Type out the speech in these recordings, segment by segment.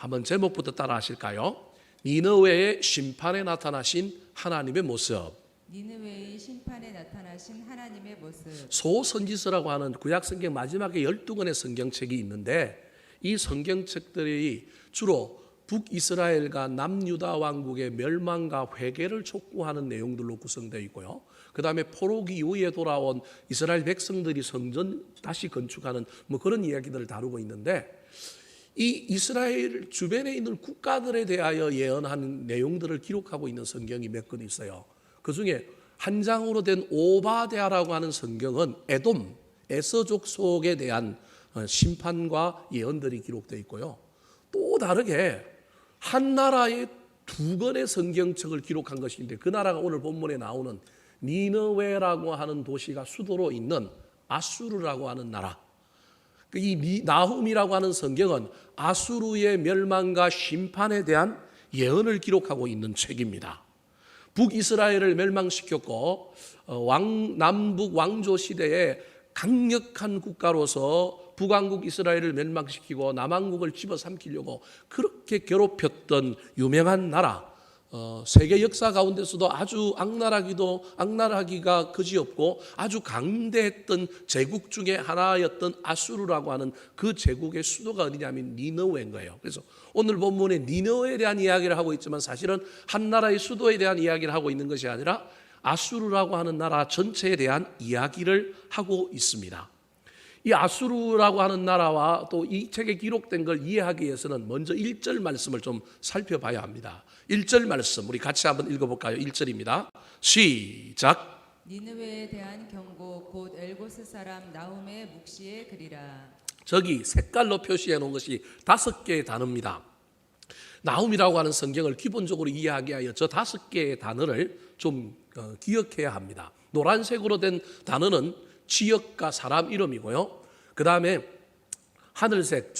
한번 제목부터 따라 하실까요? 니느웨의 심판에 나타나신 하나님의 모습. 니느웨의 심판에 나타나신 하나님의 모습. 소선지서라고 하는 구약성경 마지막에 12권의 성경책이 있는데, 이 성경책들이 주로 북이스라엘과 남유다 왕국의 멸망과 회개를 촉구하는 내용들로 구성되어 있고요. 그 다음에 포로기 이후에 돌아온 이스라엘 백성들이 성전 다시 건축하는 그런 이야기들을 다루고 있는데, 이 이스라엘 주변에 있는 국가들에 대하여 예언한 내용들을 기록하고 있는 성경이 몇 권 있어요. 그 중에 한 장으로 된 오바댜라고 하는 성경은 에돔, 에서족 속에 대한 심판과 예언들이 기록되어 있고요. 또 다르게 한 나라의 두 권의 성경책을 기록한 것인데, 그 나라가 오늘 본문에 나오는 니느웨라고 하는 도시가 수도로 있는 아수르라고 하는 나라. 이 나훔이라고 하는 성경은 아수르의 멸망과 심판에 대한 예언을 기록하고 있는 책입니다. 북이스라엘을 멸망시켰고 남북 왕조 시대에 강력한 국가로서 북왕국 이스라엘을 멸망시키고 남왕국을 집어삼키려고 그렇게 괴롭혔던 유명한 나라, 세계 역사 가운데서도 아주 악랄하기가 그지없고 아주 강대했던 제국 중에 하나였던 아수르라고 하는 그 제국의 수도가 어디냐면 니느웨인 거예요. 그래서 오늘 본문에 니느웨에 대한 이야기를 하고 있지만, 사실은 한 나라의 수도에 대한 이야기를 하고 있는 것이 아니라 아수르라고 하는 나라 전체에 대한 이야기를 하고 있습니다. 이 아수르라고 하는 나라와 또 이 책에 기록된 걸 이해하기 위해서는 먼저 1절 말씀을 좀 살펴봐야 합니다. 1절 말씀 우리 같이 한번 읽어볼까요? 1절입니다. 시작. 니느웨에 대한 경고 곧 엘고스 사람 나훔의 묵시의 글이라. 저기 색깔로 표시해 놓은 것이 5개의 단어입니다. 나훔이라고 하는 성경을 기본적으로 이해하기 위하여 저 5개의 단어를 좀 기억해야 합니다. 노란색으로 된 단어는 지역과 사람 이름이고요. 그 다음에 하늘색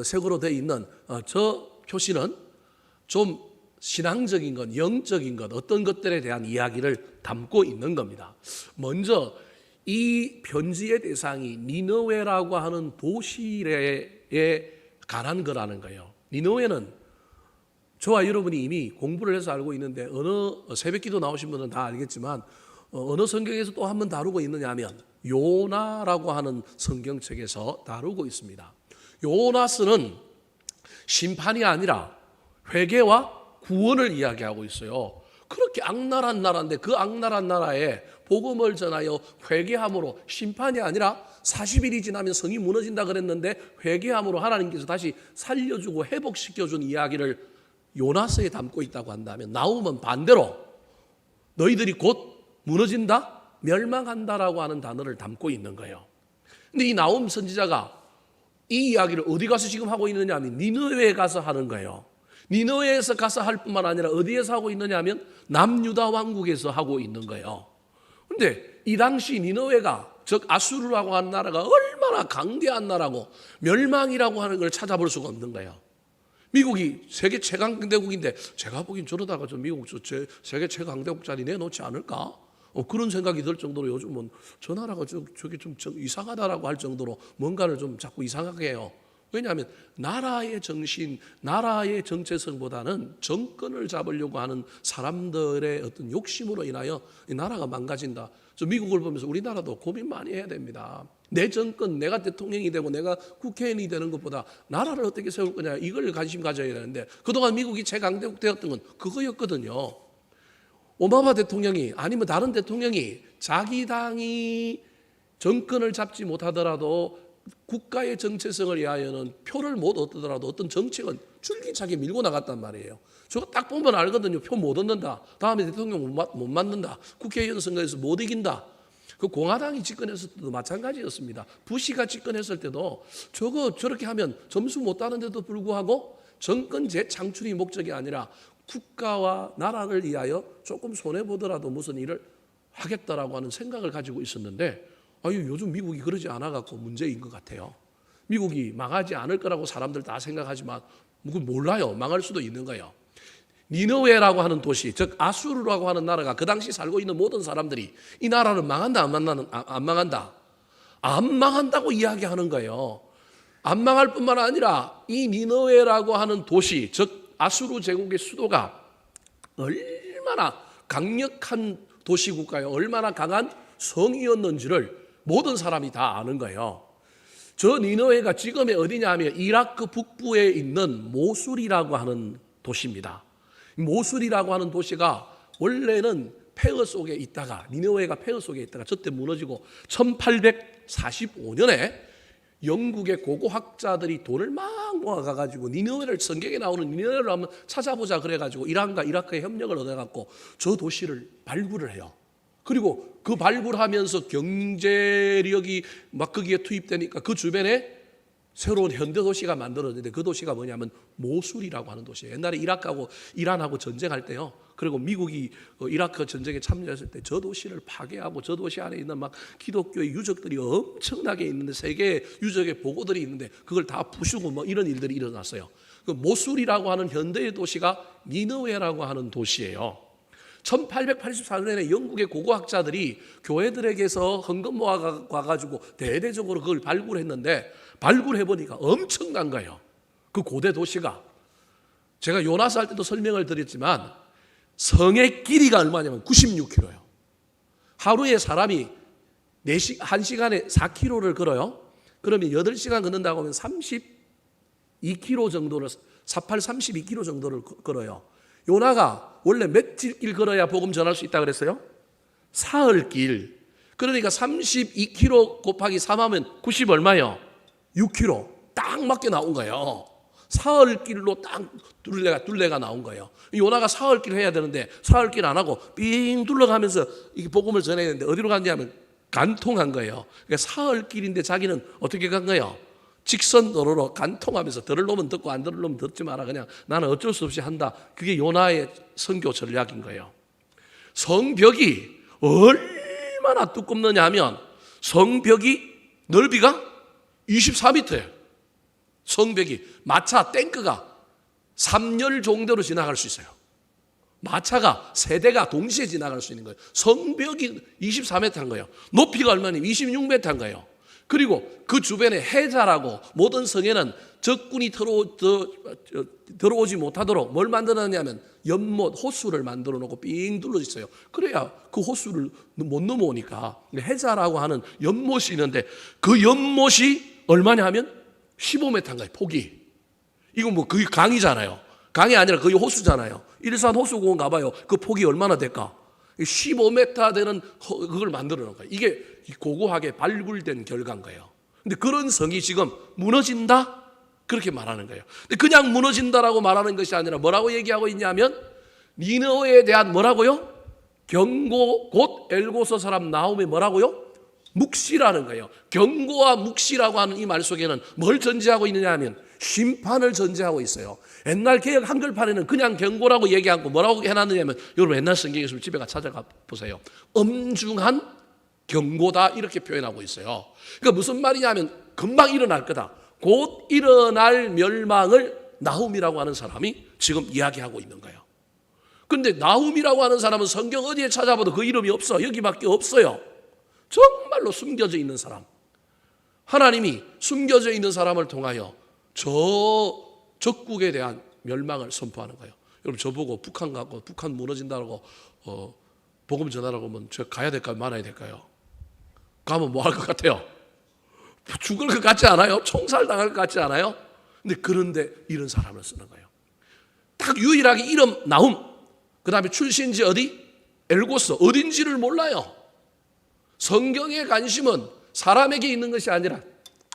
색으로 되어 있는 저 표시는 좀 신앙적인 것, 영적인 것, 어떤 것들에 대한 이야기를 담고 있는 겁니다. 먼저 이 편지의 대상이 니느웨라고 하는 도시에 관한 거라는 거예요. 니느웨는 저와 여러분이 이미 공부를 해서 알고 있는데, 어느 새벽기도 나오신 분은 다 알겠지만 어느 성경에서 또 한 번 다루고 있느냐 하면 요나라고 하는 성경책에서 다루고 있습니다. 요나스는 심판이 아니라 회개와 구원을 이야기하고 있어요. 그렇게 악랄한 나라인데 그 악랄한 나라에 복음을 전하여 회개함으로 심판이 아니라 40일이 지나면 성이 무너진다 그랬는데 회개함으로 하나님께서 다시 살려주고 회복시켜준 이야기를 요나스에 담고 있다고 한다면, 나훔은 반대로 너희들이 곧 무너진다, 멸망한다라고 하는 단어를 담고 있는 거예요. 근데 이 나훔 선지자가 이 이야기를 어디 가서 지금 하고 있느냐 하면 니느웨에 가서 하는 거예요. 니느웨에서 가서 할 뿐만 아니라 어디에서 하고 있느냐 하면 남유다 왕국에서 하고 있는 거예요. 그런데 이 당시 니느웨가, 즉 아수르라고 하는 나라가 얼마나 강대한 나라고 멸망이라고 하는 걸 찾아볼 수가 없는 거예요. 미국이 세계 최강대국인데 제가 보기엔 저러다가 미국 세계 최강대국 자리 내놓지 않을까? 그런 생각이 들 정도로 요즘은 저 나라가 저게 좀 이상하다라고 할 정도로 뭔가를 좀 자꾸 이상하게 해요. 왜냐하면 나라의 정신, 나라의 정체성보다는 정권을 잡으려고 하는 사람들의 어떤 욕심으로 인하여 이 나라가 망가진다. 저 미국을 보면서 우리나라도 고민 많이 해야 됩니다. 내 정권, 내가 대통령이 되고 내가 국회의원이 되는 것보다 나라를 어떻게 세울 거냐, 이걸 관심 가져야 되는데, 그동안 미국이 최강대국 되었던 건 그거였거든요. 오바마 대통령이 아니면 다른 대통령이 자기 당이 정권을 잡지 못하더라도 국가의 정체성을 위하여는 표를 못 얻더라도 어떤 정책은 줄기차게 밀고 나갔단 말이에요. 저거 딱 보면 알거든요. 표 못 얻는다, 다음에 대통령 못 만든다, 국회의원 선거에서 못 이긴다. 그 공화당이 집권했을 때도 마찬가지였습니다. 부시가 집권했을 때도 저렇게 하면 점수 못 따는데도 불구하고 정권 재창출이 목적이 아니라 국가와 나라를 위하여 조금 손해보더라도 무슨 일을 하겠다라고 하는 생각을 가지고 있었는데, 요즘 미국이 그러지 않아갖고 문제인 것 같아요. 미국이 망하지 않을 거라고 사람들 다 생각하지만 몰라요. 망할 수도 있는 거예요. 니느웨라고 하는 도시, 즉 아수르라고 하는 나라가 그 당시 살고 있는 모든 사람들이 이 나라는 망한다, 안 망한다? 안 망한다고 이야기하는 거예요. 안 망할 뿐만 아니라 이 니느웨라고 하는 도시, 즉 아수르 제국의 수도가 얼마나 강력한 도시국가요, 얼마나 강한 성이었는지를 모든 사람이 다 아는 거예요. 저 니느웨가 지금의 어디냐 하면 이라크 북부에 있는 모술이라고 하는 도시입니다. 모술이라고 하는 도시가 원래는 폐허 속에 있다가, 니느웨가 폐허 속에 있다가 저때 무너지고 1845년에 영국의 고고학자들이 돈을 막 모아가지고 니느웨를, 성경에 나오는 니느웨를 한번 찾아보자 그래가지고 이란과 이라크의 협력을 얻어갖고 저 도시를 발굴을 해요. 그리고 그 발굴하면서 경제력이 막 거기에 투입되니까 그 주변에 새로운 현대 도시가 만들어졌는데 그 도시가 뭐냐면 모술이라고 하는 도시예요. 옛날에 이라크하고 이란하고 전쟁할 때요. 그리고 미국이 이라크 전쟁에 참여했을 때 저 도시를 파괴하고 저 도시 안에 있는 막 기독교의 유적들이 엄청나게 있는데, 세계 유적의 보고들이 있는데 그걸 다 부수고 뭐 이런 일들이 일어났어요. 그 모술이라고 하는 현대의 도시가 니느웨라고 하는 도시예요. 1884년에 영국의 고고학자들이 교회들에게서 헌금 모아가지고 대대적으로 그걸 발굴했는데, 발굴해보니까 엄청난 거예요. 그 고대 도시가. 제가 요나스 할 때도 설명을 드렸지만 성의 길이가 얼마냐면 96km예요. 하루에 사람이 1시간에 4km를 걸어요. 그러면 8시간 걷는다고 하면 32km 정도를, 32km 정도를 걸어요. 요나가 원래 며칠 길 걸어야 복음 전할 수 있다 그랬어요? 사흘 길. 그러니까 32km 곱하기 3하면 90 얼마요? 6km. 딱 맞게 나온 거예요. 사흘 길로 딱 둘레가 나온 거예요. 요나가 사흘 길 해야 되는데 사흘 길 안 하고 삥 둘러가면서 이 복음을 전해야 되는데 어디로 갔냐면 간통한 거예요. 그러니까 사흘 길인데 자기는 어떻게 간 거예요? 직선 도로로 간통하면서 들을 놈은 듣고 안 들을 놈은 듣지 마라. 그냥 나는 어쩔 수 없이 한다. 그게 요나의 선교 전략인 거예요. 성벽이 얼마나 두껍느냐 하면 성벽이 넓이가 24m예요. 성벽이 마차 탱크가 3열 정도로 지나갈 수 있어요. 마차가 세대가 동시에 지나갈 수 있는 거예요. 성벽이 24m인 거예요. 높이가 얼마냐면 26m인 거예요. 그리고 그 주변에 해자라고 모든 성에는 적군이 들어오지 못하도록 뭘 만들었냐면 연못, 호수를 만들어 놓고 삥 둘러 있어요. 그래야 그 호수를 못 넘어오니까 해자라고 하는 연못이 있는데 그 연못이 얼마냐 하면 15m인 거예요. 폭이. 이건 뭐 그게 강이잖아요. 강이 아니라 거의 호수잖아요. 일산 호수공원 가봐요. 그 폭이 얼마나 될까? 15m 되는 그걸 만들어 놓은 거예요. 이게 고고하게 발굴된 결과인 거예요. 근데 그런 성이 지금 무너진다? 그렇게 말하는 거예요. 근데 그냥 무너진다라고 말하는 것이 아니라 뭐라고 얘기하고 있냐면 니느웨에 대한 뭐라고요? 경고, 곧 엘고서 사람 나움의 뭐라고요? 묵시라는 거예요. 경고와 묵시라고 하는 이 말 속에는 뭘 전제하고 있느냐 하면 심판을 전제하고 있어요. 옛날 개역 한글판에는 그냥 경고라고 얘기하고 뭐라고 해놨느냐면 여러분 옛날 성경에 있으면 집에 가 찾아가 보세요. 엄중한 경고다 이렇게 표현하고 있어요. 그러니까 무슨 말이냐면 금방 일어날 거다. 곧 일어날 멸망을 나훔이라고 하는 사람이 지금 이야기하고 있는 거예요. 그런데 나훔이라고 하는 사람은 성경 어디에 찾아봐도 그 이름이 없어. 여기밖에 없어요. 정말로 숨겨져 있는 사람. 하나님이 숨겨져 있는 사람을 통하여 저 적국에 대한 멸망을 선포하는 거예요. 여러분 저보고 북한 가고 북한 무너진다고 복음 전하라고 하면 저 가야 될까요? 말아야 될까요? 가면 뭐 할 것 같아요? 죽을 것 같지 않아요? 총살 당할 것 같지 않아요? 근데 그런데 이런 사람을 쓰는 거예요. 딱 유일하게 이름 나훔, 그 다음에 출신지 어디? 엘고스, 어딘지를 몰라요. 성경의 관심은 사람에게 있는 것이 아니라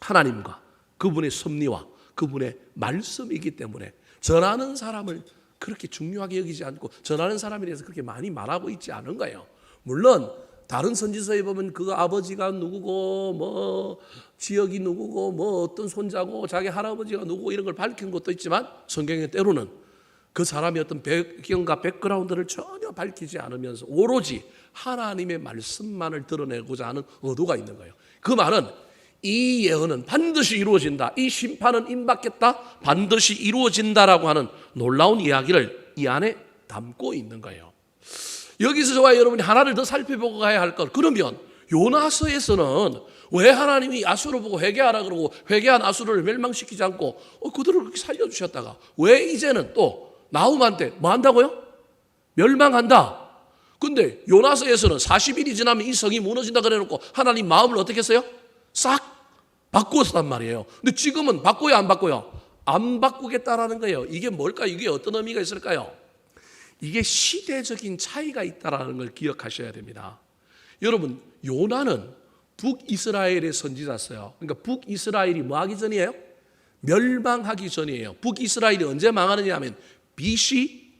하나님과 그분의 섭리와 그분의 말씀이기 때문에 전하는 사람을 그렇게 중요하게 여기지 않고 전하는 사람에 대해서 그렇게 많이 말하고 있지 않은 거예요. 물론 다른 선지서에 보면 그 아버지가 누구고 뭐 지역이 누구고 뭐 어떤 손자고 자기 할아버지가 누구고 이런 걸 밝힌 것도 있지만 성경에 때로는 그 사람의 어떤 배경과 백그라운드를 전혀 밝히지 않으면서 오로지 하나님의 말씀만을 드러내고자 하는 의도가 있는 거예요. 그 말은 이 예언은 반드시 이루어진다. 이 심판은 임받겠다. 반드시 이루어진다라고 하는 놀라운 이야기를 이 안에 담고 있는 거예요. 여기서 저와 여러분이 하나를 더 살펴보고 가야 할 것. 그러면 요나서에서는 왜 하나님이 아수르 보고 회개하라 그러고 회개한 아수르를 멸망시키지 않고 그들을 그렇게 살려주셨다가 왜 이제는 또 나훔한테 뭐 한다고요? 멸망한다. 근데 요나서에서는 40일이 지나면 이 성이 무너진다 그래놓고 하나님 마음을 어떻게 했어요? 싹 바꾸었단 말이에요. 근데 지금은 바꿔요, 안 바꿔요? 안 바꾸겠다라는 거예요. 이게 뭘까요? 이게 어떤 의미가 있을까요? 이게 시대적인 차이가 있다라는 걸 기억하셔야 됩니다. 여러분, 요나는 북이스라엘의 선지자였어요. 그러니까 북이스라엘이 뭐 하기 전이에요? 멸망하기 전이에요. 북이스라엘이 언제 망하느냐 하면 BC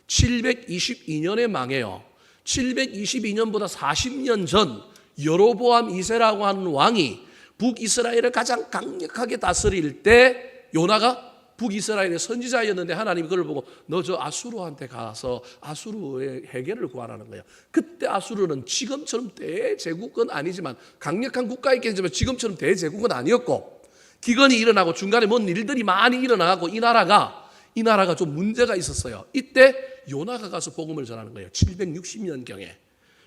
722년에 망해요. 722년보다 40년 전 여로보암 2세라고 하는 왕이 북이스라엘을 가장 강력하게 다스릴 때 요나가 북이스라엘의 선지자였는데 하나님이 그걸 보고 너 저 아수르한테 가서 아수르의 해결을 구하라는 거예요. 그때 아수르는 지금처럼 대제국은 아니지만 강력한 국가였긴 하지만 지금처럼 대제국은 아니었고 기근이 일어나고 중간에 뭔 일들이 많이 일어나고 이 나라가 좀 문제가 있었어요. 이때 요나가 가서 복음을 전하는 거예요. 760년경에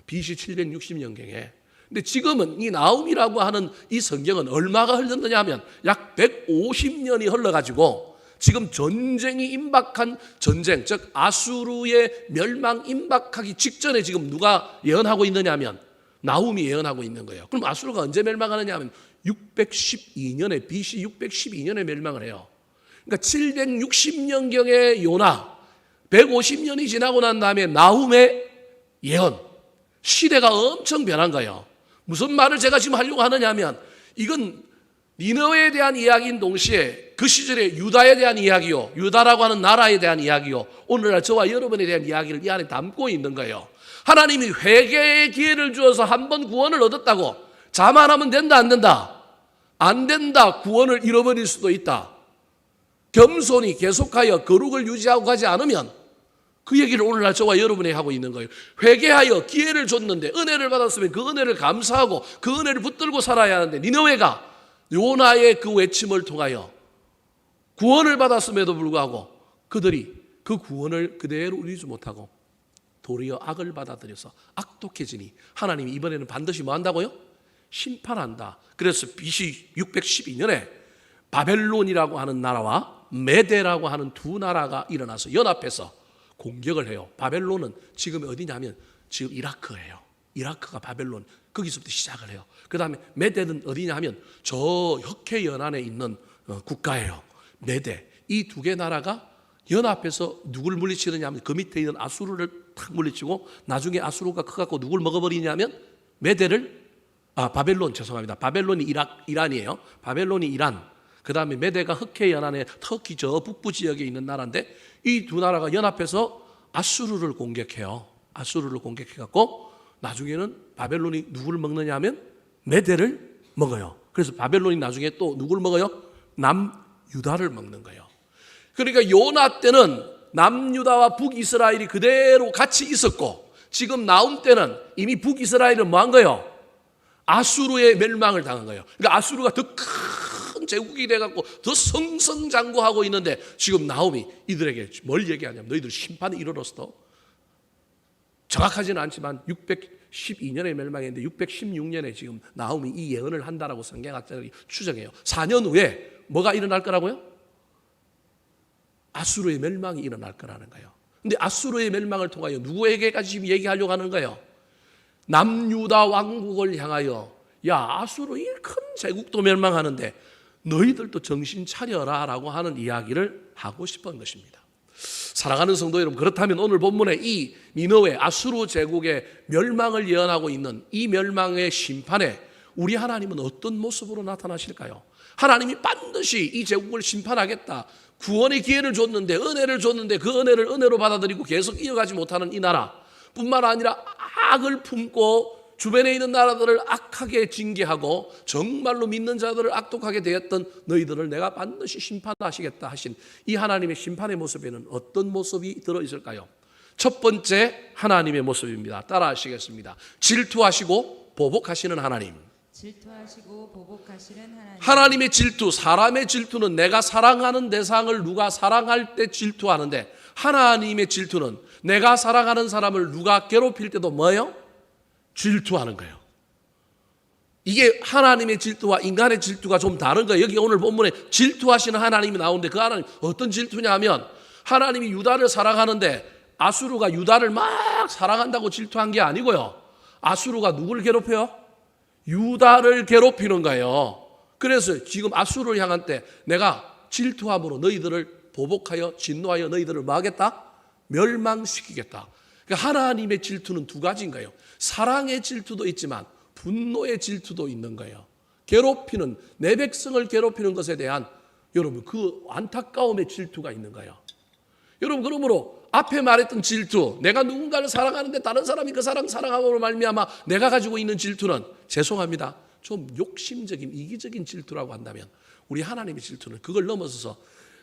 BC 760년경에. 근데 지금은 이 나훔이라고 하는 이 성경은 얼마가 흘렀느냐 하면 약 150년이 흘러가지고 지금 전쟁이 임박한 전쟁, 즉 아수르의 멸망 임박하기 직전에 지금 누가 예언하고 있느냐 하면 나훔이 예언하고 있는 거예요. 그럼 아수르가 언제 멸망하느냐 하면 612년에 BC 612년에 멸망을 해요. 그러니까 760년경에 요나, 150년이 지나고 난 다음에 나훔의 예언, 시대가 엄청 변한 거예요. 무슨 말을 제가 지금 하려고 하느냐 하면 이건 니느웨에 대한 이야기인 동시에 그 시절에 유다에 대한 이야기요, 유다라고 하는 나라에 대한 이야기요, 오늘날 저와 여러분에 대한 이야기를 이 안에 담고 있는 거예요. 하나님이 회개의 기회를 주어서 한 번 구원을 얻었다고 자만하면 된다, 안 된다? 안 된다. 구원을 잃어버릴 수도 있다. 겸손히 계속하여 거룩을 유지하고 가지 않으면 그 얘기를 오늘날 저와 여러분이 하고 있는 거예요. 회개하여 기회를 줬는데 은혜를 받았으면 그 은혜를 감사하고 그 은혜를 붙들고 살아야 하는데 니느웨가 요나의 그 외침을 통하여 구원을 받았음에도 불구하고 그들이 그 구원을 그대로 누리지 못하고 도리어 악을 받아들여서 악독해지니 하나님이 이번에는 반드시 뭐 한다고요? 심판한다. 그래서 BC 612년에 바벨론이라고 하는 나라와 메데라고 하는 두 나라가 일어나서 연합해서 공격을 해요. 바벨론은 지금 어디냐면 지금 이라크예요. 이라크가 바벨론, 거기서부터 시작을 해요. 그 다음에 메데는 어디냐 하면 저 흑해 연안에 있는 국가예요. 메데. 이 두 개 나라가 연합해서 누굴 물리치느냐 하면 그 밑에 있는 아수르를 탁 물리치고 나중에 아수르가 커갖고 누굴 먹어버리냐면 바벨론, 죄송합니다. 바벨론이 이란이에요. 바벨론이 이란. 그 다음에 메데가 흑해 연안에 터키 저 북부 지역에 있는 나라인데 이 두 나라가 연합해서 아수르를 공격해요. 아수르를 공격해갖고 나중에는 바벨론이 누구를 먹느냐 하면 메데를 먹어요. 그래서 바벨론이 나중에 또 누구를 먹어요? 남유다를 먹는 거예요. 그러니까 요나 때는 남유다와 북이스라엘이 그대로 같이 있었고 지금 나훔 때는 이미 북이스라엘은 뭐 한 거예요? 아수르의 멸망을 당한 거예요. 그러니까 아수르가 더 큰 제국이 돼갖고 더 성성장구하고 있는데 지금 나훔이 이들에게 뭘 얘기하냐면 너희들 심판에 이르렀어. 정확하지는 않지만 612년에 멸망했는데 616년에 지금 나훔이 이 예언을 한다라고 성경학자들이 추정해요. 4년 후에 뭐가 일어날 거라고요? 아수르의 멸망이 일어날 거라는 거예요. 근데 아수르의 멸망을 통하여 누구에게까지 지금 얘기하려고 하는 거예요? 남유다 왕국을 향하여 야 아수르 이 큰 제국도 멸망하는데 너희들도 정신 차려라 라고 하는 이야기를 하고 싶은 것입니다. 사랑하는 성도 여러분, 그렇다면 오늘 본문에 이 니느웨 아수르 제국의 멸망을 예언하고 있는 이 멸망의 심판에 우리 하나님은 어떤 모습으로 나타나실까요? 하나님이 반드시 이 제국을 심판하겠다, 구원의 기회를 줬는데 은혜를 줬는데 그 은혜를 은혜로 받아들이고 계속 이어가지 못하는 이 나라 뿐만 아니라 악을 품고 주변에 있는 나라들을 악하게 징계하고 정말로 믿는 자들을 악독하게 대했던 너희들을 내가 반드시 심판하시겠다 하신 이 하나님의 심판의 모습에는 어떤 모습이 들어있을까요? 첫 번째 하나님의 모습입니다. 따라 하시겠습니다. 질투하시고 보복하시는 하나님. 질투하시고 보복하시는 하나님. 하나님의 질투, 사람의 질투는 내가 사랑하는 대상을 누가 사랑할 때 질투하는데 하나님의 질투는 내가 사랑하는 사람을 누가 괴롭힐 때도 뭐예요? 질투하는 거예요. 이게 하나님의 질투와 인간의 질투가 좀 다른 거예요. 여기 오늘 본문에 질투하시는 하나님이 나오는데 그 하나님 어떤 질투냐 하면 하나님이 유다를 사랑하는데 아수르가 유다를 막 사랑한다고 질투한 게 아니고요. 아수르가 누구를 괴롭혀요? 유다를 괴롭히는 거예요. 그래서 지금 아수르를 향한 때 내가 질투함으로 너희들을 보복하여 진노하여 너희들을 뭐 하겠다? 멸망시키겠다. 그러니까 하나님의 질투는 두 가지인 거예요. 사랑의 질투도 있지만 분노의 질투도 있는 거예요. 괴롭히는, 내 백성을 괴롭히는 것에 대한 여러분 그 안타까움의 질투가 있는 거예요. 여러분 그러므로 앞에 말했던 질투, 내가 누군가를 사랑하는데 다른 사람이 그 사람 사랑함으로 말미암아 내가 가지고 있는 질투는 죄송합니다. 좀 욕심적인 이기적인 질투라고 한다면 우리 하나님의 질투는 그걸 넘어서서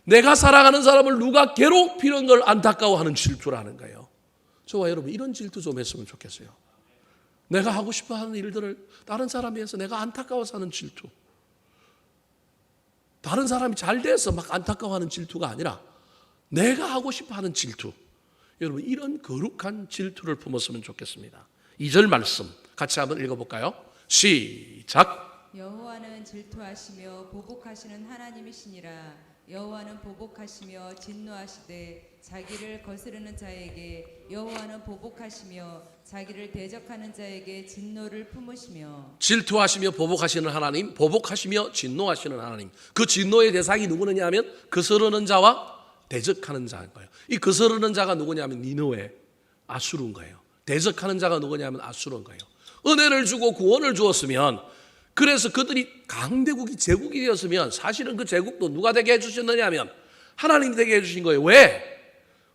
내가 사랑하는 사람을 누가 괴롭히는 걸 안타까워하는 질투라는 거예요. 저와 여러분 이런 질투 좀 했으면 좋겠어요. 내가 하고 싶어 하는 일들을 다른 사람에 의해서 내가 안타까워서 하는 질투. 다른 사람이 잘 돼서 막 안타까워하는 질투가 아니라 내가 하고 싶어 하는 질투. 여러분 이런 거룩한 질투를 품었으면 좋겠습니다. 2절 말씀 같이 한번 읽어볼까요? 시작. 여호와는 질투하시며 보복하시는 하나님이시니라. 여호와는 보복하시며 진노하시되 자기를 거스르는 자에게 여호와는 보복하시며 자기를 대적하는 자에게 진노를 품으시며. 질투하시며 보복하시는 하나님, 보복하시며 진노하시는 하나님. 그 진노의 대상이 누구느냐 하면 거스르는 자와 대적하는 자인 거예요. 이 거스르는 자가 누구냐 하면 니느웨, 아수르인 거예요. 대적하는 자가 누구냐 하면 아수르인 거예요. 은혜를 주고 구원을 주었으면, 그래서 그들이 강대국이 제국이 되었으면 사실은 그 제국도 누가 되게 해주셨느냐 하면 하나님이 되게 해주신 거예요. 왜?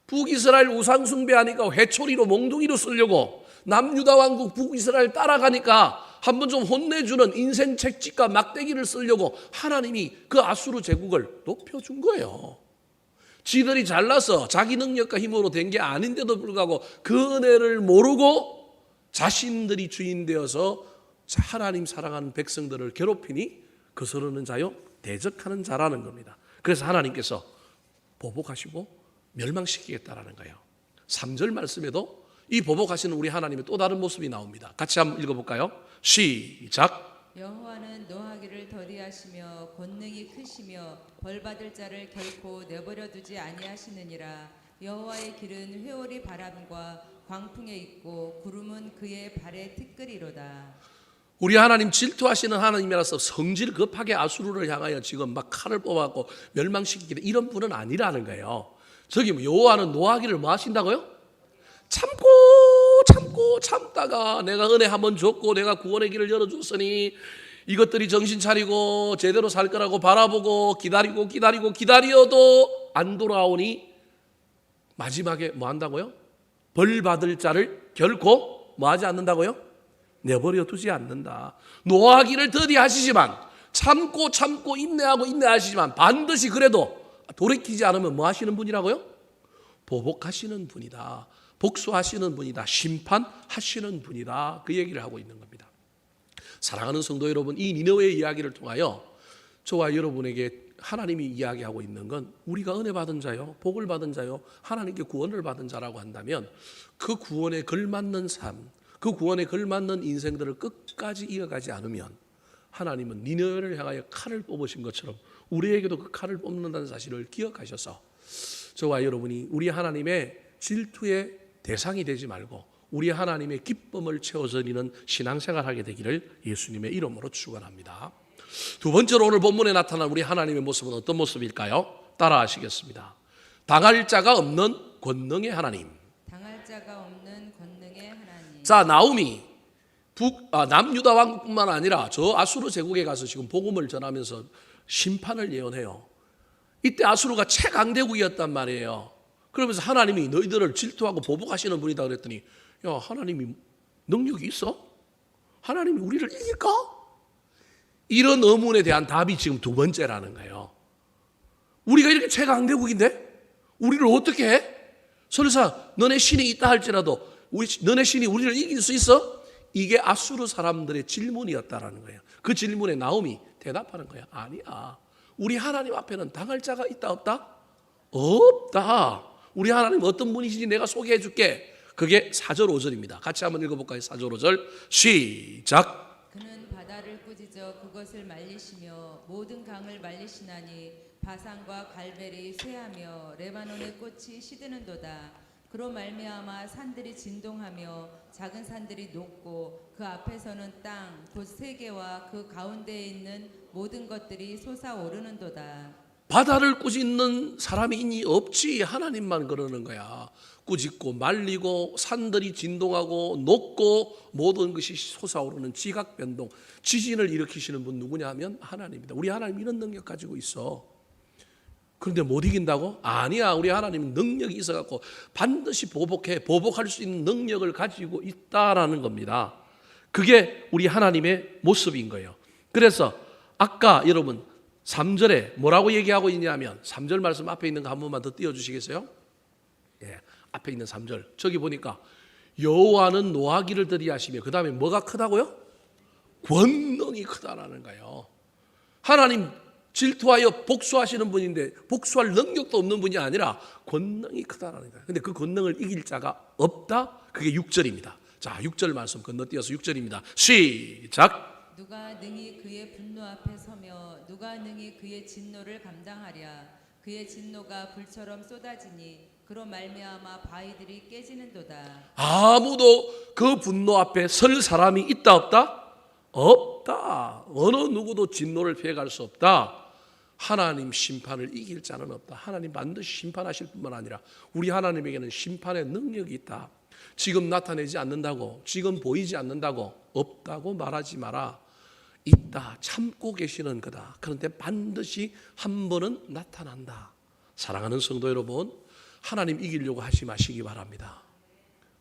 북이스라엘 우상 숭배하니까 회초리로 몽둥이로 쓰려고 남유다 왕국 북이스라엘 따라가니까 한번 좀 혼내주는 인생 책찍과 막대기를 쓰려고 하나님이 그 아수르 제국을 높여준 거예요. 지들이 잘나서 자기 능력과 힘으로 된 게 아닌데도 불구하고 그 은혜를 모르고 자신들이 주인 되어서 하나님 사랑하는 백성들을 괴롭히니 거스르는 자요 대적하는 자라는 겁니다. 그래서 하나님께서 보복하시고 멸망시키겠다라는 거예요. 3절 말씀에도 이 보복하시는 우리 하나님의 또 다른 모습이 나옵니다. 같이 한번 읽어볼까요? 시작. 여호와는 노하기를 더디하시며 권능이 크시며 벌받을 자를 결코 내버려 두지 아니하시느니라. 여호와의 길은 회오리 바람과 광풍에 있고 구름은 그의 발에 티끌이로다. 우리 하나님 질투하시는 하나님이라서 성질 급하게 아수르를 향하여 지금 막 칼을 뽑아갖고 멸망시키기를 이런 분은 아니라는 거예요. 저기 여호와는 노하기를 뭐 하신다고요? 참다가 내가 은혜 한번 줬고 내가 구원의 길을 열어줬으니 이것들이 정신 차리고 제대로 살 거라고 바라보고 기다려도 안 돌아오니 마지막에 뭐 한다고요? 벌 받을 자를 결코 뭐 하지 않는다고요? 내버려 두지 않는다. 노하기를 더디하시지만 참고 인내하시지만 반드시 그래도 돌이키지 않으면 뭐 하시는 분이라고요? 보복하시는 분이다. 복수하시는 분이다. 심판하시는 분이다. 그 얘기를 하고 있는 겁니다. 사랑하는 성도 여러분, 이 니느웨의 이야기를 통하여 저와 여러분에게 하나님이 이야기하고 있는 건 우리가 은혜 받은 자요, 복을 받은 자요, 하나님께 구원을 받은 자라고 한다면 그 구원에 걸맞는 삶, 그 구원에 걸맞는 인생들을 끝까지 이어가지 않으면 하나님은 니느웨를 향하여 칼을 뽑으신 것처럼 우리에게도 그 칼을 뽑는다는 사실을 기억하셔서 저와 여러분이 우리 하나님의 질투의 대상이 되지 말고 우리 하나님의 기쁨을 채워드리는 신앙생활하게 되기를 예수님의 이름으로 축원합니다. 두 번째로 오늘 본문에 나타난 우리 하나님의 모습은 어떤 모습일까요? 따라하시겠습니다. 당할 자가 없는 권능의 하나님. 당할 자가 없는 권능의 하나님. 자, 나움이 남유다 왕국뿐만 아니라 저 아수르 제국에 가서 지금 복음을 전하면서 심판을 예언해요. 이때 아수르가 최강대국이었단 말이에요. 그러면서 하나님이 너희들을 질투하고 보복하시는 분이다 그랬더니 야, 하나님이 능력이 있어? 하나님이 우리를 이길까? 이런 의문에 대한 답이 지금 두 번째라는 거예요. 우리가 이렇게 최강대국인데 우리를 어떻게 해? 설사 너네 신이 있다 할지라도 너네 신이 우리를 이길 수 있어? 이게 아수르 사람들의 질문이었다라는 거예요. 그 질문에 나움이 대답하는 거야. 아니야. 우리 하나님 앞에는 당할 자가 있다 없다? 없다. 우리 하나님 어떤 분이신지 내가 소개해 줄게. 그게 4절 5절입니다. 같이 한번 읽어볼까요? 4절 5절 시작. 그는 바다를 그저 그것을 말리시며 모든 강을 말리시나니 바산과 갈멜이 쇠하며 레바논의 꽃이 시드는도다. 그로 말미암아 산들이 진동하며 작은 산들이 녹고 그 앞에서는 땅 곧 세계와 그 가운데에 있는 모든 것들이 솟아오르는도다. 바다를 꾸짖는 사람이 있니? 없지. 하나님만 그러는 거야. 꾸짖고 말리고 산들이 진동하고 녹고 모든 것이 솟아오르는 지각변동, 지진을 일으키시는 분 누구냐 하면 하나님입니다. 우리 하나님 이런 능력 가지고 있어. 그런데 못 이긴다고? 아니야. 우리 하나님은 능력이 있어갖고 반드시 보복할 수 있는 능력을 가지고 있다라는 겁니다. 그게 우리 하나님의 모습인 거예요. 그래서 아까 여러분 3절에 뭐라고 얘기하고 있냐면 3절 말씀 앞에 있는 거 한 번만 더 띄워주시겠어요? 예, 앞에 있는 3절 저기 보니까 여호와는 노하기를 더디하시며 그 다음에 뭐가 크다고요? 권능이 크다라는 거예요. 하나님 질투하여 복수하시는 분인데 복수할 능력도 없는 분이 아니라 권능이 크다라는 거예요. 근데 그 권능을 이길 자가 없다. 그게 6절입니다. 자, 6절 말씀 건너뛰어서 6절입니다. 시작. 누가 능히 그의 분노 앞에 서며 누가 능히 그의 진노를 감당하랴. 그의 진노가 불처럼 쏟아지니 그로 말미암아 바위들이 깨지는도다. 아무도 그 분노 앞에 설 사람이 있다 없다? 없다. 어느 누구도 진노를 피해갈 수 없다. 하나님 심판을 이길 자는 없다. 하나님 반드시 심판하실 뿐만 아니라 우리 하나님에게는 심판의 능력이 있다. 지금 나타내지 않는다고, 지금 보이지 않는다고, 없다고 말하지 마라. 있다. 참고 계시는 거다. 그런데 반드시 한 번은 나타난다. 사랑하는 성도 여러분, 하나님 이기려고 하지 마시기 바랍니다.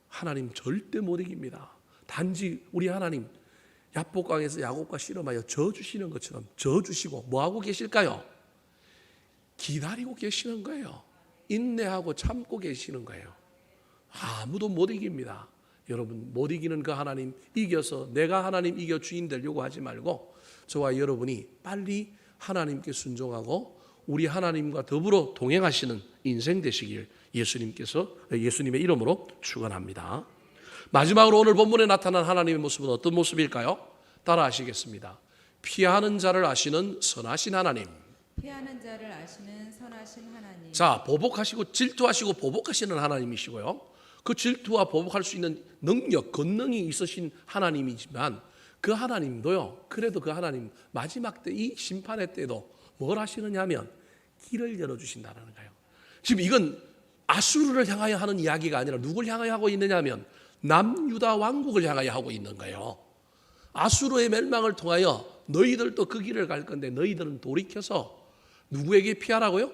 하나님 절대 못 이깁니다. 단지 우리 하나님 야복강에서 야곱과 씨름하여 져주시는 것처럼 져주시고 뭐하고 계실까요? 기다리고 계시는 거예요. 인내하고 참고 계시는 거예요. 아무도 못 이깁니다. 여러분 못 이기는 그 하나님 이겨서 내가 하나님 이겨 주인 되려고 하지 말고 저와 여러분이 빨리 하나님께 순종하고 우리 하나님과 더불어 동행하시는 인생 되시길 예수님의 이름으로 축원합니다. 마지막으로 오늘 본문에 나타난 하나님의 모습은 어떤 모습일까요? 따라 하시겠습니다. 피하는 자를 아시는 선하신 하나님. 피하는 자를 아시는 선하신 하나님. 자, 보복하시고 질투하시고 보복하시는 하나님이시고요. 그 질투와 보복할 수 있는 능력, 권능이 있으신 하나님이지만 그 하나님도요. 그래도 그 하나님 마지막 때 이 심판의 때도 뭘 하시느냐 하면 길을 열어주신다는 거예요. 지금 이건 아수르를 향하여 하는 이야기가 아니라 누굴 향하여 하고 있느냐 하면 남유다 왕국을 향하여 하고 있는 거예요. 아수르의 멸망을 통하여 너희들도 그 길을 갈 건데 너희들은 돌이켜서 누구에게 피하라고요?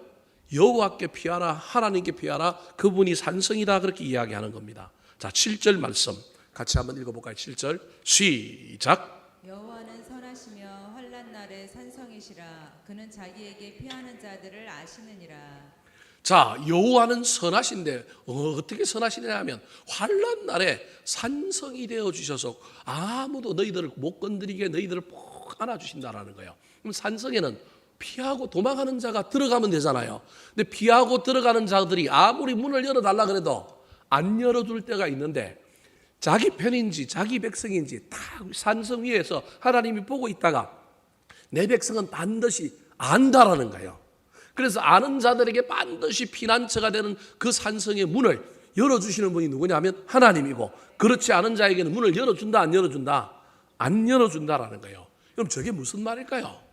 여호와께 피하라, 하나님께 피하라. 그분이 산성이다 그렇게 이야기하는 겁니다. 자, 7절 말씀 같이 한번 읽어볼까요? 7절 시작. 여호와는 선하시며 환난 날에 산성이시라. 그는 자기에게 피하는 자들을 아시느니라. 자, 여호와는 선하신데 어떻게 선하시냐 하면 환난 날에 산성이 되어 주셔서 아무도 너희들을 못 건드리게 너희들을 푹 안아주신다라는 거예요. 그럼 산성에는 피하고 도망가는 자가 들어가면 되잖아요. 근데 피하고 들어가는 자들이 아무리 문을 열어달라 그래도 안 열어줄 때가 있는데 자기 편인지 자기 백성인지 다 산성 위에서 하나님이 보고 있다가 내 백성은 반드시 안다라는 거예요. 그래서 아는 자들에게 반드시 피난처가 되는 그 산성의 문을 열어주시는 분이 누구냐면 하나님이고 그렇지 않은 자에게는 문을 열어준다 안 열어준다? 안 열어준다라는 거예요. 그럼 저게 무슨 말일까요?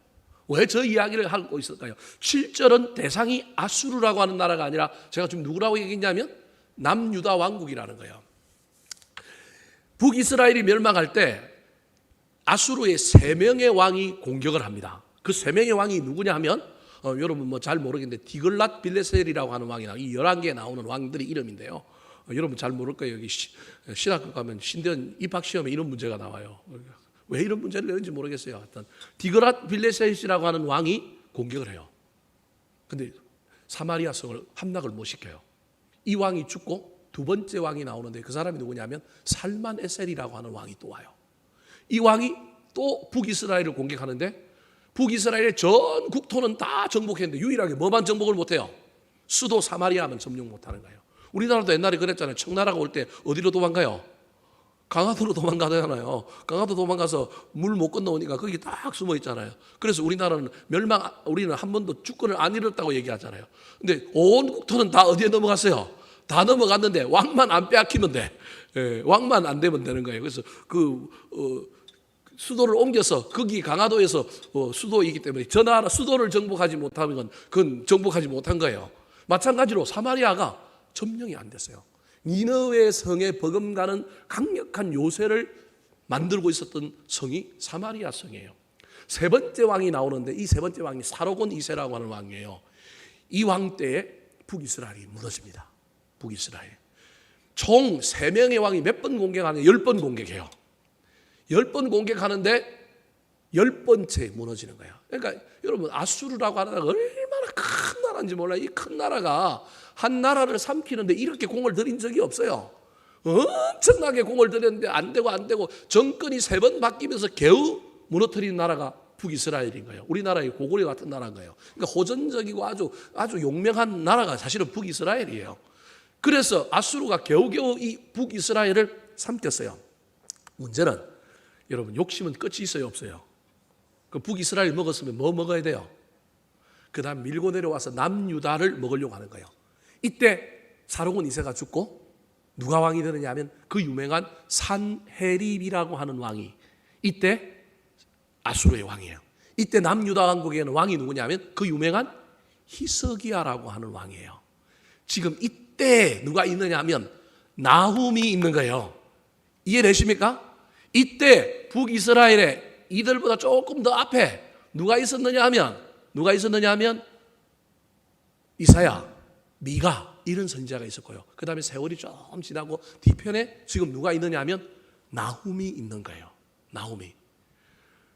왜 저 이야기를 하고 있을까요? 7절은 대상이 아수르라고 하는 나라가 아니라 제가 지금 누구라고 얘기했냐면 남유다 왕국이라는 거예요. 북이스라엘이 멸망할 때 아수르의 3명의 왕이 공격을 합니다. 그 3명의 왕이 누구냐 하면 여러분 뭐 잘 모르겠는데 디글랏 빌레셀이라고 하는 왕이나 이 11개에 나오는 왕들의 이름인데요. 여러분 잘 모를 거예요. 여기 신학교 가면 신대원 입학시험에 이런 문제가 나와요. 왜 이런 문제를 내는지 모르겠어요. 하여튼 디글랏 빌레셋이라고 하는 왕이 공격을 해요. 근데 사마리아 성을 함락을 못 시켜요. 이 왕이 죽고 두 번째 왕이 나오는데 그 사람이 누구냐면 살만 에셀이라고 하는 왕이 또 와요. 이 왕이 또 북이스라엘을 공격하는데 북이스라엘의 전 국토는 다 정복했는데 유일하게 뭐만 정복을 못해요? 수도 사마리아만 점령 못하는 거예요. 우리나라도 옛날에 그랬잖아요. 청나라가 올 때 어디로 도망가요? 강화도로 도망가잖아요. 강화도 도망가서 물 못 건너오니까 거기 딱 숨어 있잖아요. 그래서 우리는 한 번도 주권을 안 잃었다고 얘기하잖아요. 근데 온 국토는 다 어디에 넘어갔어요? 다 넘어갔는데 왕만 안 빼앗기면 돼. 예, 왕만 안 되면 되는 거예요. 그래서 수도를 옮겨서 거기 강화도에서 수도이기 때문에 저 나라 수도를 정복하지 못하면 그건 정복하지 못한 거예요. 마찬가지로 사마리아가 점령이 안 됐어요. 니느웨 성에 버금가는 강력한 요새를 만들고 있었던 성이 사마리아 성이에요. 세 번째 왕이 나오는데 이 세 번째 왕이 사로곤 2세라고 하는 왕이에요. 이 왕 때에 북이스라엘이 무너집니다. 북이스라엘. 총 3명의 왕이 몇 번 공격하냐? 10번 공격해요. 10번 공격하는데 10번째 무너지는 거예요. 그러니까 여러분 아수르라고 하는 나라가 얼마나 큰 나라인지 몰라요. 이 큰 나라가 한 나라를 삼키는데 이렇게 공을 들인 적이 없어요. 엄청나게 공을 들였는데 안 되고 정권이 3번 바뀌면서 겨우 무너뜨린 나라가 북이스라엘인 거예요. 우리나라의 고구려 같은 나라인 거예요. 그러니까 호전적이고 아주 용맹한 나라가 사실은 북이스라엘이에요. 그래서 아수르가 겨우겨우 이 북이스라엘을 삼켰어요. 문제는 여러분 욕심은 끝이 있어요, 없어요? 그 북이스라엘 먹었으면 뭐 먹어야 돼요? 그 다음 밀고 내려와서 남유다를 먹으려고 하는 거예요. 이때 사로곤 2세가 죽고 누가 왕이 되느냐 하면 그 유명한 산헤립이라고 하는 왕이 이때 아수르의 왕이에요. 이때 남유다 왕국에는 왕이 누구냐 하면 그 유명한 히스기야라고 하는 왕이에요. 지금 이때 누가 있느냐 하면 나훔이 있는 거예요. 이해되십니까? 이때 북이스라엘에 이들보다 조금 더 앞에 누가 있었느냐 하면 이사야, 미가 이런 선지자가 있었고요. 그 다음에 세월이 좀 지나고 뒤편에 지금 누가 있느냐 하면 나훔이 있는 거예요. 나훔이.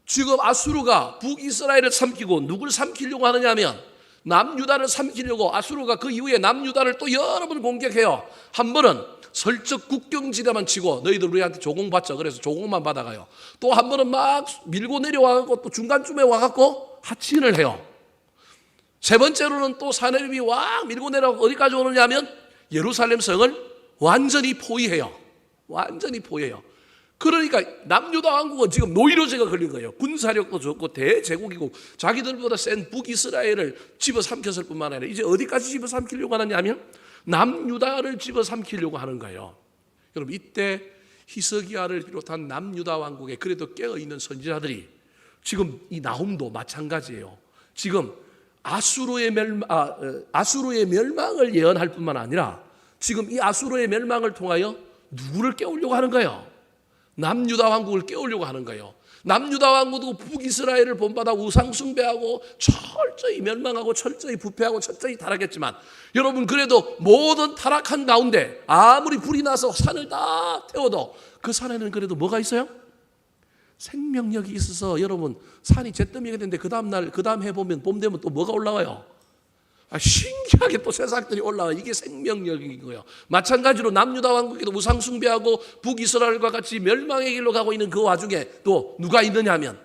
지금 아수르가 북이스라엘을 삼키고 누굴 삼키려고 하느냐 하면 남유다를 삼키려고 아수르가 그 이후에 남유다를 또 여러 번 공격해요. 한 번은 설적 국경지대만 치고 너희들 우리한테 조공받자 그래서 조공만 받아가요. 또 한 번은 막 밀고 내려와갖고 또 중간쯤에 와갖고 하친을 해요. 세 번째로는 또 사내립이 와 밀고 내려가고 어디까지 오느냐 하면 예루살렘 성을 완전히 포위해요. 완전히 포위해요. 그러니까 남유다 왕국은 지금 노이로제가 걸린 거예요. 군사력도 좋고 대제국이고 자기들보다 센 북이스라엘을 집어삼켰을 뿐만 아니라 이제 어디까지 집어삼키려고 하느냐 하면 남유다를 집어삼키려고 하는 거예요. 여러분 이때 히스기야를 비롯한 남유다 왕국에 그래도 깨어있는 선지자들이 지금 이 나훔도 마찬가지예요. 지금 아수르의 멸망을 예언할 뿐만 아니라 지금 이 아수르의 멸망을 통하여 누구를 깨우려고 하는 거예요? 남유다 왕국을 깨우려고 하는 거예요. 남유다 왕국도 북이스라엘을 본받아 우상숭배하고 철저히 멸망하고 철저히 부패하고 철저히 타락했지만 여러분 그래도 모든 타락한 가운데 아무리 불이 나서 산을 다 태워도 그 산에는 그래도 뭐가 있어요? 생명력이 있어서 여러분 산이 잿더미가 되는데 그 다음 해보면 봄 되면 또 뭐가 올라와요? 신기하게 또 새싹들이 올라와. 이게 생명력인 거예요. 마찬가지로 남유다 왕국에도 우상숭배하고 북이스라엘과 같이 멸망의 길로 가고 있는 그 와중에 또 누가 있느냐 하면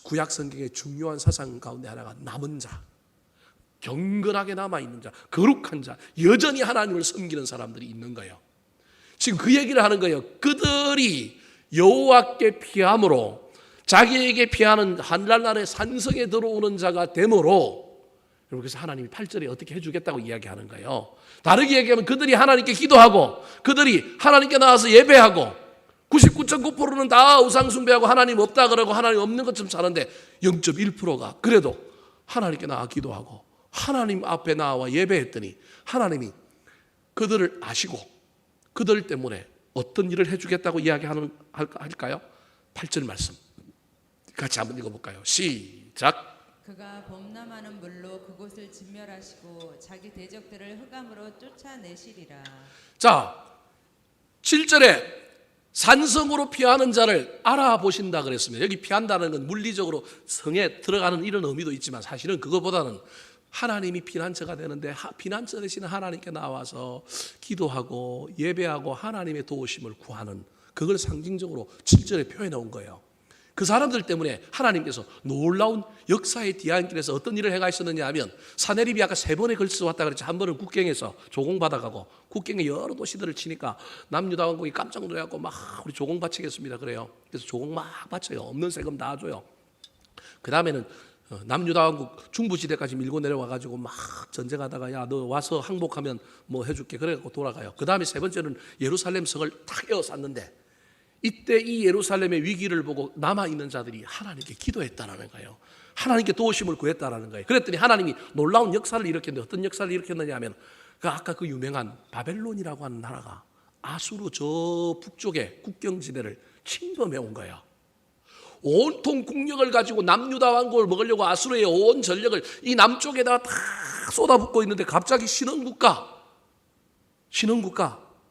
구약 성경의 중요한 사상 가운데 하나가 남은 자, 경건하게 남아있는 자, 거룩한 자, 여전히 하나님을 섬기는 사람들이 있는 거예요. 지금 그 얘기를 하는 거예요. 그들이 여호와께 피함으로 자기에게 피하는 한날날의 산성에 들어오는 자가 되므로 여러분 그래서 하나님이 8절에 어떻게 해주겠다고 이야기하는 거예요. 다르게 얘기하면 그들이 하나님께 기도하고 그들이 하나님께 나와서 예배하고 99.9%는 다 우상숭배하고 하나님 없다 그러고 하나님 없는 것처럼 사는데 0.1%가 그래도 하나님께 나와 기도하고 하나님 앞에 나와 예배했더니 하나님이 그들을 아시고 그들 때문에 어떤 일을 해주겠다고 이야기할까요? 8절 말씀 같이 한번 읽어볼까요? 시작. 그가 범람하는 물로 그곳을 진멸하시고 자기 대적들을 흑암으로 쫓아내시리라. 자, 7절에 산성으로 피하는 자를 알아보신다 그랬습니다. 여기 피한다는 건 물리적으로 성에 들어가는 이런 의미도 있지만 사실은 그것보다는 하나님이 피난처가 되는데 피난처 대신 하나님께 나와서 기도하고 예배하고 하나님의 도우심을 구하는 그걸 상징적으로 7절에 표현해 온 거예요. 그 사람들 때문에 하나님께서 놀라운 역사의 뒤안길에서 어떤 일을 행하셨느냐 하면 사내립이 아까 3번에 걸쳐서 왔다 그랬지. 한 번은 국경에서 조공받아가고 국경에 여러 도시들을 치니까 남유다 왕국이 깜짝 놀라고 막 우리 조공 바치겠습니다 그래요. 그래서 조공 막 바쳐요. 없는 세금 다 줘요. 그 다음에는 남유다 왕국 중부지대까지 밀고 내려와가지고 막 전쟁하다가 야 너 와서 항복하면 뭐 해줄게 그래갖고 돌아가요. 그 다음에 3번째는 예루살렘 성을 탁 에워쌌는데 이때 이 예루살렘의 위기를 보고 남아있는 자들이 하나님께 기도했다라는 거예요. 하나님께 도우심을 구했다라는 거예요. 그랬더니 하나님이 놀라운 역사를 일으켰는데 어떤 역사를 일으켰느냐 하면 아까 그 유명한 바벨론이라고 하는 나라가 아수르 저 북쪽의 국경지대를 침범해 온 거예요. 온통 국력을 가지고 남유다 왕국을 먹으려고 아수르의 온 전력을 이 남쪽에다가 다 쏟아붓고 있는데 갑자기 신흥국가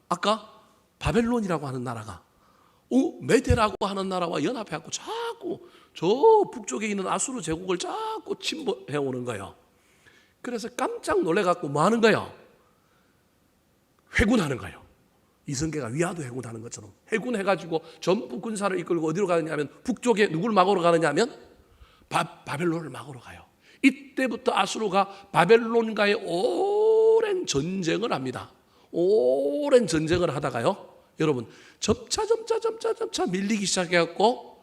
아까 바벨론이라고 하는 나라가 메데라고 하는 나라와 연합해갖고 자꾸 저 북쪽에 있는 아수르 제국을 자꾸 침범해 오는 거예요. 그래서 깜짝 놀래갖고 뭐 하는 거예요? 회군하는 거예요. 이성계가 위화도 회군하는 것처럼 회군해가지고 전부 군사를 이끌고 어디로 가느냐 하면 북쪽에 누굴 막으러 가느냐 하면 바벨론을 막으러 가요. 이때부터 아수르가 바벨론과의 오랜 전쟁을 합니다. 오랜 전쟁을 하다가요 여러분 점차 밀리기 시작해갖고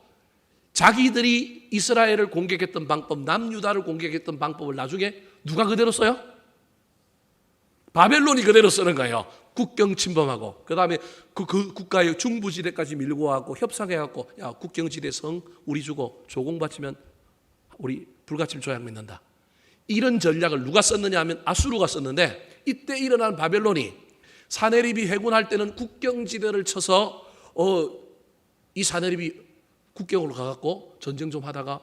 자기들이 이스라엘을 공격했던 방법, 남유다를 공격했던 방법을 나중에 누가 그대로 써요? 바벨론이 그대로 쓰는 거예요. 국경 침범하고 그 다음에 그 국가의 중부지대까지 밀고 와갖고 협상해갖고 야 국경지대 성 우리 주고 조공바치면 우리 불가침 조약 맺는다. 이런 전략을 누가 썼느냐 하면 아수르가 썼는데 이때 일어난 바벨론이 사내립이 회군할 때는 국경지대를 쳐서 이 사내립이 국경으로 가갖고 전쟁 좀 하다가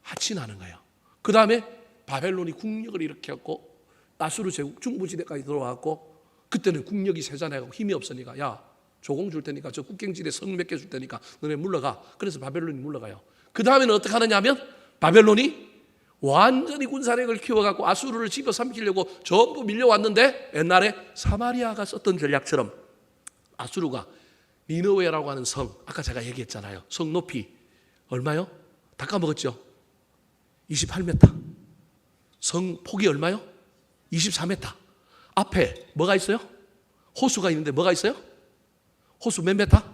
하친하는 거예요. 그 다음에 바벨론이 국력을 일으켜갖고 아수르 제국 중부지대까지 들어와갖고 그때는 국력이 세잔해갖고 힘이 없으니까 야 조공 줄 테니까 저 국경지대 성 몇 개 줄 테니까 너네 물러가. 그래서 바벨론이 물러가요. 그 다음에는 어떻게 하느냐 하면 바벨론이 완전히 군사력을 키워갖고 아수르를 집어삼키려고 전부 밀려왔는데 옛날에 사마리아가 썼던 전략처럼 아수르가 니느웨라고 하는 성 아까 제가 얘기했잖아요. 성 높이 얼마요? 다 까먹었죠? 28m. 성 폭이 얼마요? 24m. 앞에 뭐가 있어요? 호수가 있는데 뭐가 있어요? 호수 몇 메타?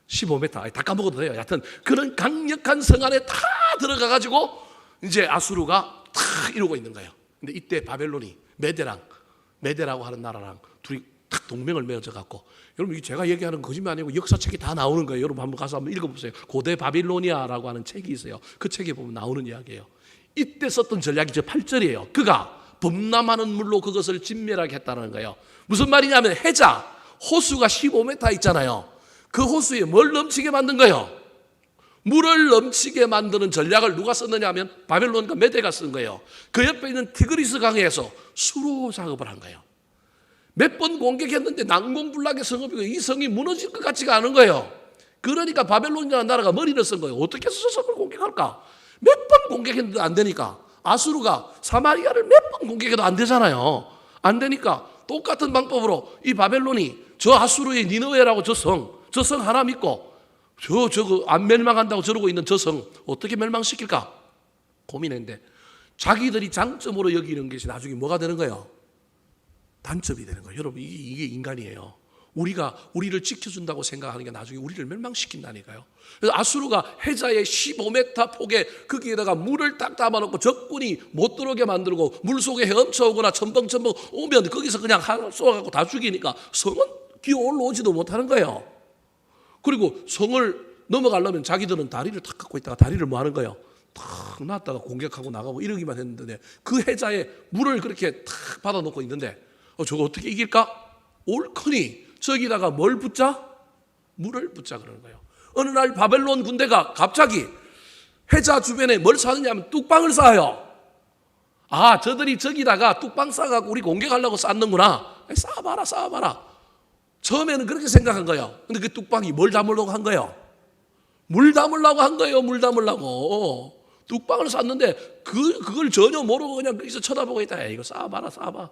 15m. 다 까먹어도 돼요. 여하튼 그런 강력한 성 안에 다 들어가가지고 이제 아수르가 탁 이러고 있는 거예요. 근데 이때 바벨론이 메데라고 하는 나라랑 둘이 탁 동맹을 맺어져 갖고 여러분 이게 제가 얘기하는 거짓말 아니고 역사책이 다 나오는 거예요. 여러분 한번 가서 한번 읽어보세요. 고대 바빌로니아라고 하는 책이 있어요. 그 책에 보면 나오는 이야기예요. 이때 썼던 전략이 저 8절이에요. 그가 범람하는 물로 그것을 진멸하게 했다는 거예요. 무슨 말이냐면 해자 호수가 15m 있잖아요. 그 호수에 뭘 넘치게 만든 거예요? 물을 넘치게 만드는 전략을 누가 썼느냐 하면 바벨론과 메데가 쓴 거예요. 그 옆에 있는 티그리스 강에서 수로 작업을 한 거예요. 몇 번 공격했는데 난공불락의 성읍이고 이 성이 무너질 것 같지가 않은 거예요. 그러니까 바벨론이라는 나라가 머리를 쓴 거예요. 어떻게 해서 저 성을 공격할까? 몇 번 공격했는데 안 되니까 아수르가 사마리아를 몇 번 공격해도 안 되잖아요. 안 되니까 똑같은 방법으로 이 바벨론이 저 아수르의 니느웨라고 저 성 하나 믿고 저거 안 멸망한다고 저러고 있는 저 성 어떻게 멸망시킬까 고민했는데 자기들이 장점으로 여기는 것이 나중에 뭐가 되는 거예요? 단점이 되는 거예요. 여러분 이게 인간이에요. 우리를 지켜준다고 생각하는 게 나중에 우리를 멸망시킨다니까요. 그래서 아수르가 해자의 15m 폭에 거기에다가 물을 딱 담아놓고 적군이 못 들어오게 만들고 물속에 헤엄쳐오거나 첨벙첨벙 오면 거기서 그냥 쏘아갖고 다 죽이니까 성은 기어 올라오지도 못하는 거예요. 그리고 성을 넘어가려면 자기들은 다리를 탁 갖고 있다가 다리를 뭐 하는 거예요? 탁 놨다가 공격하고 나가고 이러기만 했는데 그 해자에 물을 그렇게 탁 받아놓고 있는데 저거 어떻게 이길까? 옳거니 저기다가 뭘 붙자? 물을 붙자 그러는 거예요. 어느 날 바벨론 군대가 갑자기 해자 주변에 뭘 쌓느냐 하면 뚝방을 쌓아요. 아 저들이 저기다가 뚝방 쌓아갖고 우리 공격하려고 쌓는구나. 쌓아봐라. 처음에는 그렇게 생각한 거예요. 근데 그 뚝방이 뭘 담으려고 한 거예요? 물 담으려고 한 거예요. 물 담으려고. 뚝방을 쌓는데 그걸 전혀 모르고 그냥 거기서 쳐다보고 있다. 이거 쌓아봐.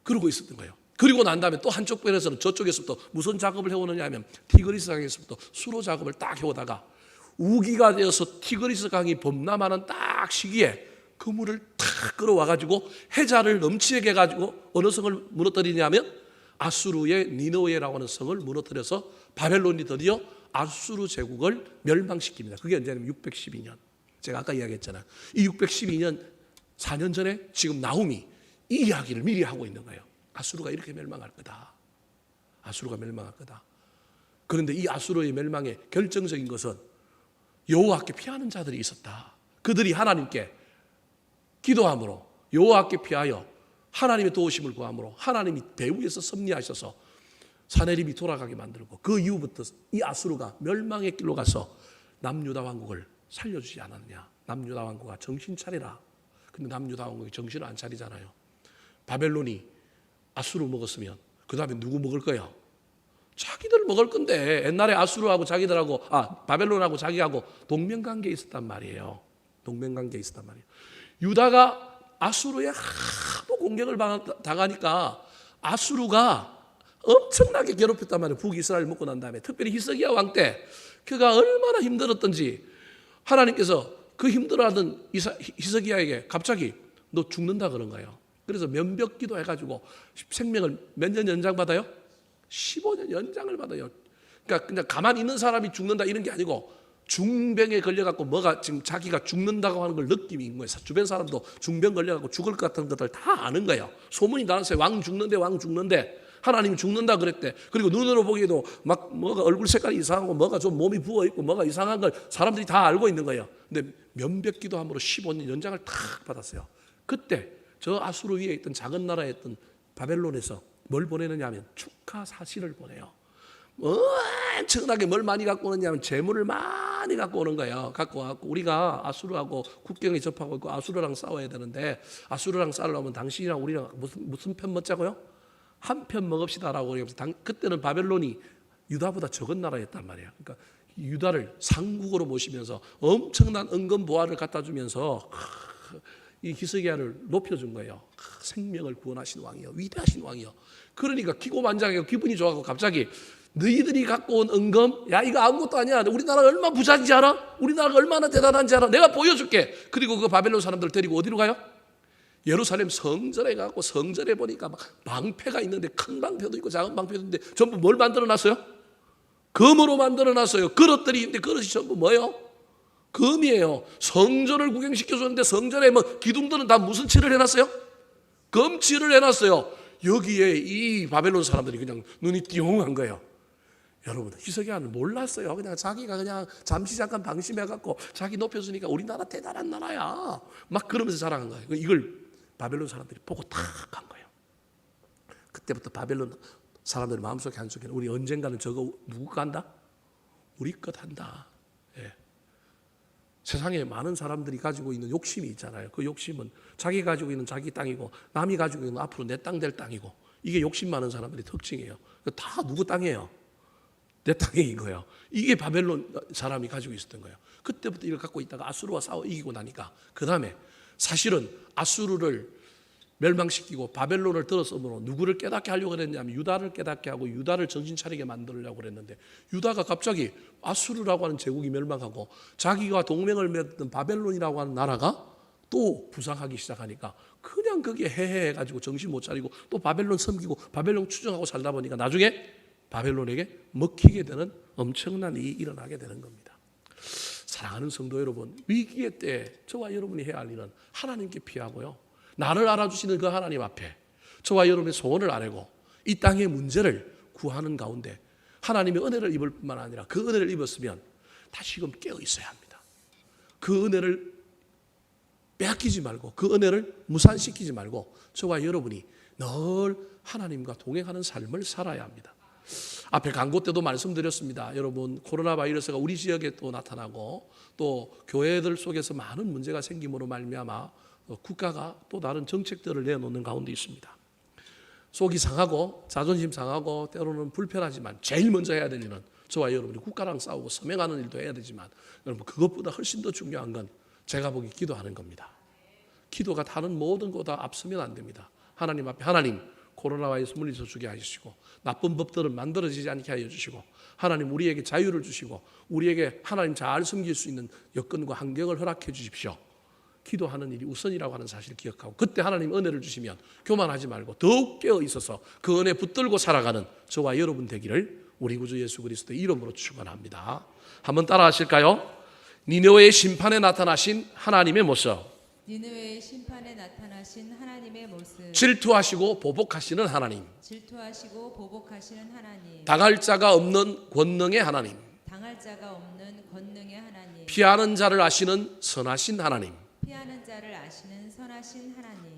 그러고 있었던 거예요. 그리고 난 다음에 또 한쪽 편에서는 저쪽에서부터 무슨 작업을 해오느냐 하면 티그리스 강에서부터 수로 작업을 딱 해오다가 우기가 되어서 티그리스 강이 범람하는 딱 시기에 그 물을 탁 끌어와가지고 해자를 넘치게 해가지고 어느 성을 무너뜨리냐면 아수르의 니느웨라고 하는 성을 무너뜨려서 바벨론이 드디어 아수르 제국을 멸망시킵니다. 그게 언제냐면 612년. 제가 아까 이야기했잖아요. 이 612년 4년 전에 지금 나훔이 이 이야기를 미리 하고 있는 거예요. 아수르가 이렇게 멸망할 거다. 아수르가 멸망할 거다. 그런데 이 아수르의 멸망의 결정적인 것은 여호와께 피하는 자들이 있었다. 그들이 하나님께 기도함으로 여호와께 피하여 하나님의 도우심을 구함으로 하나님이 배후에서 섭리하셔서 사내립이 돌아가게 만들고 그 이후부터 이 아수르가 멸망의 길로 가서 남유다 왕국을 살려주지 않았느냐. 남유다 왕국아 정신 차리라. 근데 남유다 왕국이 정신을 안 차리잖아요. 바벨론이 아수르 먹었으면 그 다음에 누구 먹을 거야? 자기들 먹을 건데 옛날에 아수르하고 자기들하고 바벨론하고 자기하고 동맹관계에 있었단 말이에요. 동맹관계에 있었단 말이에요. 유다가 아수르에 하도 공격을 당하니까 아수르가 엄청나게 괴롭혔단 말이에요. 북이스라엘 먹고 난 다음에 특별히 히스기야 왕 때 그가 얼마나 힘들었던지 하나님께서 그 힘들어하던 히스기야에게 갑자기 너 죽는다 그런 거예요. 그래서 면벽기도 해가지고 생명을 몇 년 연장받아요? 15년 연장을 받아요. 그러니까 그냥 가만히 있는 사람이 죽는다 이런 게 아니고 중병에 걸려갖고 뭐가 지금 자기가 죽는다고 하는 걸 느낌이 있는 거예요. 주변 사람도 중병 걸려갖고 죽을 것 같은 것들 다 아는 거예요. 소문이 나왔어요. 왕 죽는데 하나님이 죽는다 그랬대. 그리고 눈으로 보기에도 막 뭐가 얼굴 색깔이 이상하고 뭐가 좀 몸이 부어있고 뭐가 이상한 걸 사람들이 다 알고 있는 거예요. 근데 면벽기도 함으로 15년 연장을 탁 받았어요. 그때 저 아수르 위에 있던 작은 나라였던 바벨론에서 뭘 보내느냐 하면 축하 사실을 보내요. 엄청나게 뭘 많이 갖고 오느냐면 재물을 많이 갖고 오는 거예요. 갖고 와서 우리가 아수르하고 국경에 접하고 있고 아수르랑 싸워야 되는데 아수르랑 싸우려면 당신이랑 우리랑 무슨 편 먹자고요? 한 편 먹읍시다라고 그러면서 그때는 바벨론이 유다보다 적은 나라였단 말이에요. 그러니까 유다를 상국으로 모시면서 엄청난 은금 보화를 갖다 주면서 이 히스기야를 높여준 거예요. 생명을 구원하신 왕이요, 위대하신 왕이요. 그러니까 기고만장해서 기분이 좋아하고 갑자기 너희들이 갖고 온 은금, 야 이거 아무것도 아니야. 우리나라가 얼마나 부자인지 알아? 우리나라가 얼마나 대단한지 알아? 내가 보여줄게. 그리고 그 바벨론 사람들 데리고 어디로 가요? 예루살렘 성전에 가고 성전에 보니까 막 방패가 있는데 큰 방패도 있고 작은 방패도 있는데 전부 뭘 만들어놨어요? 금으로 만들어놨어요. 그릇들이 있는데 그릇이 전부 뭐예요? 금이에요. 성전을 구경시켜줬는데 성전에 뭐 기둥들은 다 무슨 칠을 해놨어요? 금칠을 해놨어요. 여기에 이 바벨론 사람들이 그냥 눈이 띠용한 거예요. 여러분 히스기야는 몰랐어요. 그냥 자기가 그냥 잠시 잠깐 방심해갖고 자기 높여주니까 우리나라 대단한 나라야 막 그러면서 자랑한 거예요. 이걸 바벨론 사람들이 보고 탁 한 거예요. 그때부터 바벨론 사람들 마음속에 한쪽에는 우리 언젠가는 저거 누구 간다? 우리 것 한다. 예. 세상에 많은 사람들이 가지고 있는 욕심이 있잖아요. 그 욕심은 자기 가지고 있는 자기 땅이고 남이 가지고 있는 앞으로 내 땅 될 땅이고 이게 욕심 많은 사람들의 특징이에요. 다 누구 땅이에요? 내 땅인 거예요. 이게 바벨론 사람이 가지고 있었던 거예요. 그때부터 이걸 갖고 있다가 아수르와 싸워 이기고 나니까 그 다음에 사실은 아수르를 멸망시키고 바벨론을 들었으므로 누구를 깨닫게 하려고 그랬냐면 유다를 깨닫게 하고 유다를 정신 차리게 만들려고 그랬는데 유다가 갑자기 아수르라고 하는 제국이 멸망하고 자기가 동맹을 맺었던 바벨론이라고 하는 나라가 또 부상하기 시작하니까 그냥 그게 해해해가지고 정신 못 차리고 또 바벨론 섬기고 바벨론 추종하고 살다 보니까 나중에 바벨론에게 먹히게 되는 엄청난 일이 일어나게 되는 겁니다. 사랑하는 성도 여러분, 위기의 때 저와 여러분이 해야 할 일은 하나님께 피하고요. 나를 알아주시는 그 하나님 앞에 저와 여러분의 소원을 아뢰고 이 땅의 문제를 구하는 가운데 하나님의 은혜를 입을 뿐만 아니라 그 은혜를 입었으면 다시금 깨어 있어야 합니다. 그 은혜를 빼앗기지 말고 그 은혜를 무산시키지 말고 저와 여러분이 늘 하나님과 동행하는 삶을 살아야 합니다. 앞에 광고 때도 말씀드렸습니다. 여러분 코로나 바이러스가 우리 지역에 또 나타나고 또 교회들 속에서 많은 문제가 생김으로 말미암아 국가가 또 다른 정책들을 내놓는 가운데 있습니다. 속이 상하고 자존심 상하고 때로는 불편하지만 제일 먼저 해야 될 일은 저와 여러분이 국가랑 싸우고 서명하는 일도 해야 되지만 여러분 그것보다 훨씬 더 중요한 건 제가 보기 기도하는 겁니다. 기도가 다른 모든 것보다 앞서면 안 됩니다. 하나님 앞에 하나님 코로나와에서 물리쳐 주게 하시고 나쁜 법들은 만들어지지 않게 하여 주시고 하나님 우리에게 자유를 주시고 우리에게 하나님 잘 섬길 수 있는 여건과 환경을 허락해 주십시오. 기도하는 일이 우선이라고 하는 사실을 기억하고 그때 하나님 은혜를 주시면 교만하지 말고 더욱 깨어 있어서 그 은혜 붙들고 살아가는 저와 여러분 되기를 우리 구주 예수 그리스도의 이름으로 축원합니다. 한번 따라 하실까요? 니느웨의 심판에 나타나신 하나님의 모습, 니느웨의 심판에 나타나신 하나님의 모습, 질투하시고 보복하시는 하나님, 질투하시고 보복하시는 하나님, 당할 자가 없는 권능의 하나님, 당할 자가 없는 권능의 하나님, 피하는 자를 아시는 선하신 하나님, 피하는 자를 아시는 선하신 하나님,